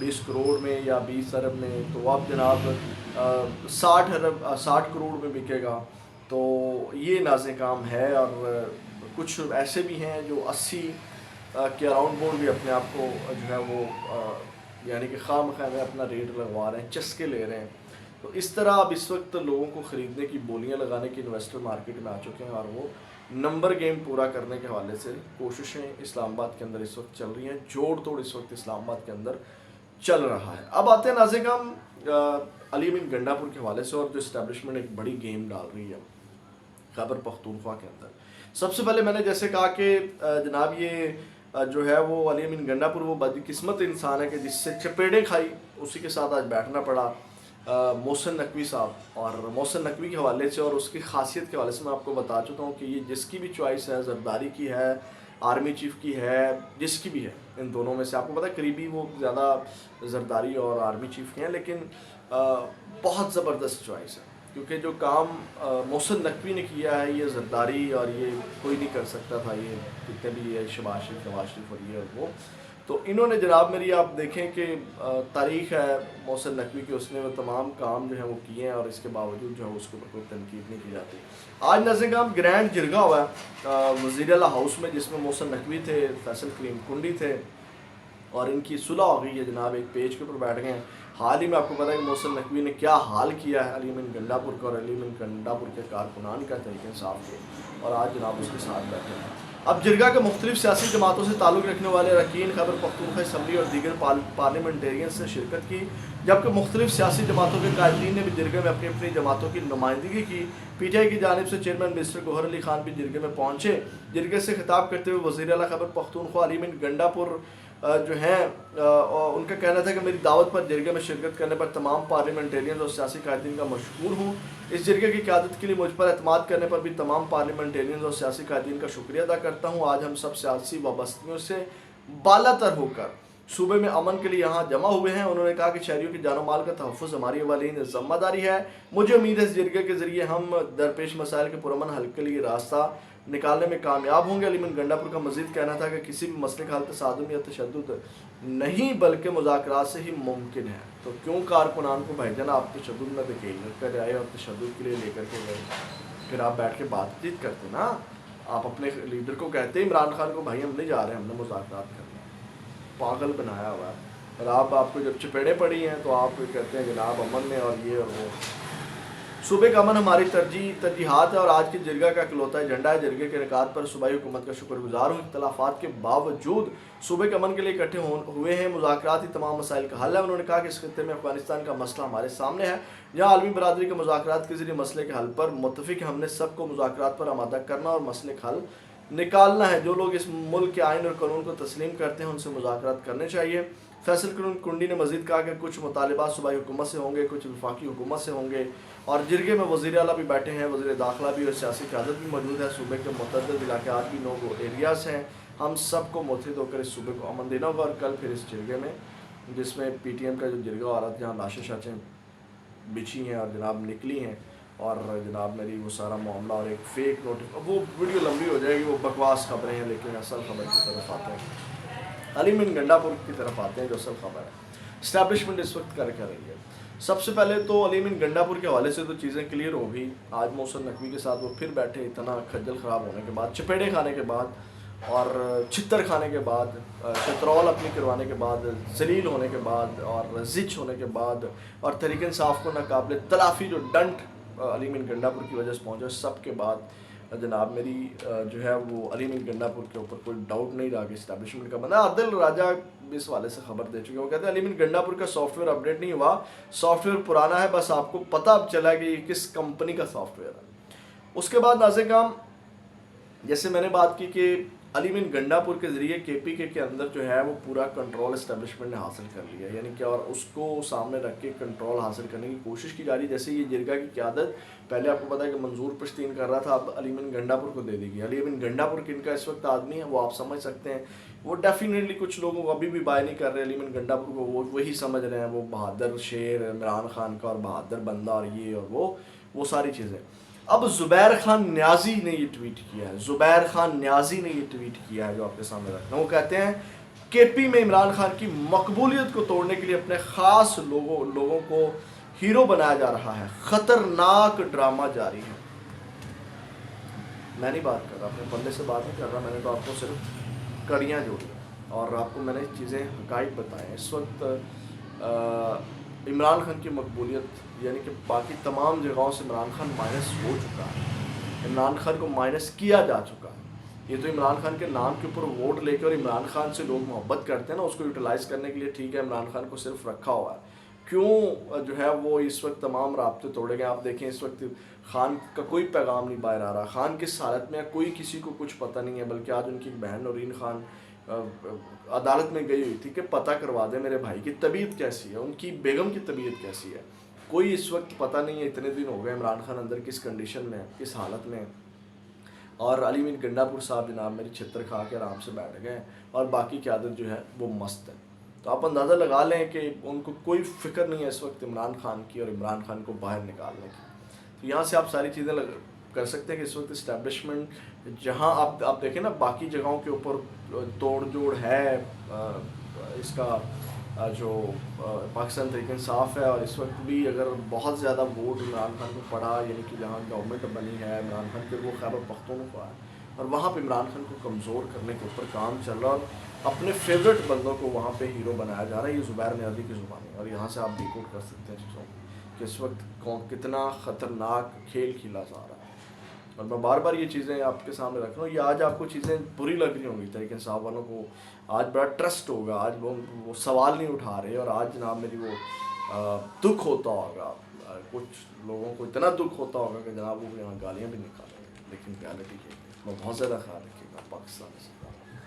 20 کروڑ میں یا 20 ارب میں، تو اب جناب 60 کروڑ میں بکے گا. تو یہ ناز کام ہے. اور کچھ ایسے بھی ہیں جو 80 کے اراؤنڈ بورڈ بھی اپنے آپ کو جو ہے وہ یعنی کہ خواہ مخواہ میں اپنا ریٹ لگوا رہے ہیں، چسکے لے رہے ہیں. تو اس طرح اب اس وقت لوگوں کو خریدنے کی، بولیاں لگانے کی انویسٹر مارکیٹ میں آ چکے ہیں، اور وہ نمبر گیم پورا کرنے کے حوالے سے کوششیں اسلام آباد کے اندر اس وقت چل رہی ہیں. جوڑ توڑ اس وقت اسلام آباد کے اندر چل رہا ہے. اب آتے ہیں ناظرین ہم علی امین گنڈا پور کے حوالے سے، اور جو اسٹیبلشمنٹ ایک بڑی گیم ڈال رہی ہے خیبر پختونخوا کے اندر. سب سے پہلے میں نے جیسے کہا کہ جناب یہ جو ہے وہ علی امین گنڈا پور وہ بدقسمت انسان ہے کہ جس سے چپیڑیں کھائی، اسی کے ساتھ آج بیٹھنا پڑا. محسن نقوی صاحب، اور محسن نقوی کے حوالے سے اور اس کی خاصیت کے حوالے سے میں آپ کو بتا چکا ہوں کہ یہ جس کی بھی چوائس ہے، زرداری کی ہے، آرمی چیف کی ہے، جس کی بھی ہے، ان دونوں میں سے آپ کو پتہ ہے قریبی وہ زیادہ زرداری اور آرمی چیف کے ہیں، لیکن بہت زبردست چوائس ہے. کیونکہ جو کام محسن نقوی نے کیا ہے، یہ زرداری اور یہ کوئی نہیں کر سکتا تھا. یہ جتنے بھی یہ شہباز شریف، نواز شریف اور یہ اور وہ، تو انہوں نے جناب میری آپ دیکھیں کہ تاریخ ہے محسن نقوی کی، اس نے وہ تمام کام جو ہیں وہ کیے ہیں، اور اس کے باوجود جو ہے اس کے اوپر کوئی تنقید نہیں کی جاتی. آج ناظرین کا گرینڈ جرگا ہوا ہے وزیر اعلیٰ ہاؤس میں، جس میں محسن نقوی تھے، فیصل کریم کنڈی تھے، اور ان کی صلح ہو گئی ہے. جناب ایک پیج کے اوپر بیٹھ گئے ہیں. حال ہی میں آپ کو پتا ہے کہ محسن نقوی نے کیا حال کیا ہے علی امین گنڈا پور کا اور علی امین گنڈا پور کے کارکنان کا، تحریک انصاف کے، اور آج جناب اس کے ساتھ بیٹھے ہیں. اب جرگا کے مختلف سیاسی جماعتوں سے تعلق رکھنے والے اراکین خیبر پختونخوا اسمبلی اور دیگر پارلیمنٹیرینز نے شرکت کی، جبکہ مختلف سیاسی جماعتوں کے قائدین نے بھی جرگے میں اپنی اپنی جماعتوں کی نمائندگی کی. پی ٹی آئی کی جانب سے چیئرمین منسٹر گوہر علی خان بھی جرگے میں پہنچے. جرگے سے خطاب کرتے ہوئے وزیر اعلیٰ خیبر پختونخوا علی امین گنڈا پور جو ہیں ان کا کہنا تھا کہ میری دعوت پر جرگے میں شرکت کرنے پر تمام پارلیمنٹیرینز اور سیاسی قائدین کا مشکور ہوں. اس جرگے کی قیادت کے لیے مجھ پر اعتماد کرنے پر بھی تمام پارلیمنٹیرینز اور سیاسی قائدین کا شکریہ ادا کرتا ہوں. آج ہم سب سیاسی وابستگیوں سے بالا تر ہو کر صوبے میں امن کے لیے یہاں جمع ہوئے ہیں. انہوں نے کہا کہ شہریوں کی جان و مال کا تحفظ ہماری اولین ذمہ داری ہے. مجھے امید ہے اس جرگے کے ذریعے ہم درپیش مسائل کے پرامن حل کے لیے راستہ نکالنے میں کامیاب ہوں گے. علی امین گنڈا پور کا مزید کہنا تھا کہ کسی بھی مسئلے کا حل تصادم یا تشدد نہیں بلکہ مذاکرات سے ہی ممکن ہے. تو کیوں کارکنان کو بھائی جان آپ تشدد میں دھکیل کر آئے اور تشدد کے لیے لے کر کے گئے؟ پھر آپ بیٹھ کے بات چیت کرتے نا. آپ اپنے لیڈر کو کہتے عمران خان کو بھائی ہم نہیں جا رہے، ہم نے مذاکرات کرنا. پاگل بنایا ہوا ہے. اور آپ کو جب چپیڑیں پڑی ہیں تو آپ کہتے ہیں جناب امن میں اور یہ اور وہ. صوبے کا امن ہماری ترجیحات ہے اور آج کی جرگہ کا اکلوتا ایجنڈا ہے. جرگے کے انعقاد پر صوبائی حکومت کا شکر گزار ہوں. اختلافات کے باوجود صوبے کے امن کے لیے اکٹھے ہوئے ہیں. مذاکرات ہی تمام مسائل کا حل ہے. انہوں نے کہا کہ اس خطے میں افغانستان کا مسئلہ ہمارے سامنے ہے، جہاں عالمی برادری کے مذاکرات کے ذریعے مسئلے کے حل پر متفق ہے. ہم نے سب کو مذاکرات پر آمادہ کرنا اور مسئلے کا حل نکالنا ہے. جو لوگ اس ملک کے آئین اور قانون کو تسلیم کرتے ہیں ان سے مذاکرات کرنے چاہیے. فیصل کریم کنڈی نے مزید کہا کہ کچھ مطالبات صوبائی حکومت سے ہوں گے، کچھ وفاقی حکومت سے ہوں گے، اور جرگے میں وزیر اعلیٰ بھی بیٹھے ہیں، وزیر داخلہ بھی اور سیاسی قیادت بھی موجود ہے. صوبے کے متعدد علاقات بھی 9 ایریاز ہیں. ہم سب کو متحد ہو کر اس صوبے کو امن دینا ہوگا. اور کل پھر اس جرگے میں، جس میں پی ٹی ایم کا جو جرگہ ہو رہا تھا، جہاں لاشیں شاچیں بچھی ہیں اور جناب نکلی ہیں، اور جناب میری وہ سارا معاملہ اور ایک فیک وہ ویڈیو لمبی ہو جائے گی. وہ بکواس خبریں ہیں، لیکن اصل خبر کی طرف آتے ہیں. علی امین گنڈا پور کی طرف آتے ہیں جو اصل خبر ہے. اسٹیبلشمنٹ اس وقت کر رہی ہے. سب سے پہلے تو علی امین گنڈا پور کے حوالے سے تو چیزیں کلیئر ہو گئی. آج محسن نقوی کے ساتھ وہ پھر بیٹھے، اتنا کھجل خراب ہونے کے بعد، چپیڑے کھانے کے بعد اور چھتر کھانے کے بعد، شترول اپنی کروانے کے بعد، ذلیل ہونے کے بعد اور زچ ہونے کے بعد، اور تحریک انصاف کو ناقابل تلافی جو ڈنٹ علی امین گنڈا پور کی وجہ سے پہنچا، سب کے بعد جناب میری جو ہے وہ علی امین گنڈا پور کے اوپر کوئی ڈاؤٹ نہیں رہا کہ اسٹیبلشمنٹ کا بندہ. عادل راجہ اس والے سے خبر دے چکے. وہ کہتے ہیں علی امین گنڈا پور کا سافٹ ویئر اپڈیٹ نہیں ہوا، سافٹ ویئر پرانا ہے، بس آپ کو پتہ اب چلا کہ یہ کس کمپنی کا سافٹ ویئر ہے. اس کے بعد ناظرین کرام، جیسے میں نے بات کی کہ علی امین گنڈا پور کے ذریعے کے پی کے اندر جو ہے وہ پورا کنٹرول اسٹیبلشمنٹ نے حاصل کر لیا، یعنی کہ اور اس کو سامنے رکھ کے کنٹرول حاصل کرنے کی کوشش کی جا رہی ہے. جیسے یہ جرگہ کی قیادت پہلے آپ کو پتا ہے کہ منظور پشتین کر رہا تھا، اب علی امین گنڈا پور کو دے دی گئی. علی امین گنڈا پور کن کا اس وقت آدمی ہے وہ آپ سمجھ سکتے ہیں. وہ ڈیفینیٹلی کچھ لوگوں کو ابھی بھی بائی نہیں کر رہے علی امین گنڈا پور کو. وہ وہی سمجھ رہے ہیں وہ بہادر شیر عمران خان کا اور بہادر بندہ اور یہ اور وہ ساری چیزیں. اب زبیر خان نیازی نے یہ ٹویٹ کیا ہے. زبیر خان نیازی نے یہ ٹویٹ کیا ہے جو آپ کے سامنے رکھنا. وہ کہتے ہیں کے پی میں عمران خان کی مقبولیت کو توڑنے کے لیے اپنے خاص لوگوں کو ہیرو بنایا جا رہا ہے. خطرناک ڈرامہ جاری ہے. میں نہیں بات کر رہا، اپنے پلے سے بات نہیں کر رہا، میں نے تو آپ کو صرف کڑیاں جوڑی اور آپ کو میں نے چیزیں حقائق بتائے. اس وقت عمران خان کی مقبولیت یعنی کہ باقی تمام جگہوں سے عمران خان مائنس ہو چکا ہے. عمران خان کو مائنس کیا جا چکا ہے. یہ تو عمران خان کے نام کے اوپر ووٹ لے کے اور عمران خان سے لوگ محبت کرتے ہیں نا، اس کو یوٹیلائز کرنے کے لیے ٹھیک ہے عمران خان کو صرف رکھا ہوا ہے. کیوں جو ہے وہ اس وقت تمام رابطے توڑے گئے؟ آپ دیکھیں اس وقت خان کا کوئی پیغام نہیں باہر آ رہا. خان کس حالت میں ہے کوئی کسی کو کچھ پتہ نہیں ہے، بلکہ آج ان کی بہن نورین خان عدالت میں گئی ہوئی تھی کہ پتہ کروا دیں میرے بھائی کی طبیعت کیسی ہے، ان کی بیگم کی طبیعت کیسی ہے. کوئی اس وقت پتہ نہیں ہے. اتنے دن ہو گئے عمران خان اندر کس کنڈیشن میں کس حالت میں. اور علی مین گنڈا پور صاحب جناب میری چھتر کھا کے آرام سے بیٹھ گئے اور باقی قیادت جو ہے وہ مست ہے. تو آپ اندازہ لگا لیں کہ ان کو کوئی فکر نہیں ہے اس وقت عمران خان کی اور عمران خان کو باہر نکالنے کی. تو یہاں سے آپ ساری چیزیں کر سکتے ہیں کہ اس وقت اسٹیبلشمنٹ جہاں آپ دیکھیں نا باقی جگہوں کے اوپر توڑ جوڑ ہے اس کا جو پاکستان تحریک انصاف ہے، اور اس وقت بھی اگر بہت زیادہ ووٹ عمران خان کو پڑا یعنی کہ جہاں گورنمنٹ بنی ہے عمران خان کے وہ خیبر پختونخوا ہے اور وہاں پہ عمران خان کو کمزور کرنے کے اوپر کام چل رہا اور اپنے فیوریٹ بندوں کو وہاں پہ ہیرو بنایا جا رہا ہے. یہ زبیر نیازی کی زبان ہے اور یہاں سے آپ ڈیکوڈ کر سکتے ہیں چیزوں کہ اس وقت کتنا خطرناک کھیل کھیلا جا رہا ہے. اور میں بار بار یہ چیزیں آپ کے سامنے رکھ رہا ہوں. یہ آج آپ کو چیزیں بری لگ رہی ہوں گی تحریک انصاف والوں کو، آج بڑا ٹرسٹ ہوگا، آج وہ سوال نہیں اٹھا رہے اور آج جناب میری وہ دکھ ہوتا ہوگا. کچھ لوگوں کو اتنا دکھ ہوتا ہوگا کہ جناب وہ یہاں گالیاں بھی نکالیں گے. لیکن ریالٹی یہ ہے. میں بہت زیادہ خیال رکھیے گا پاکستان سے.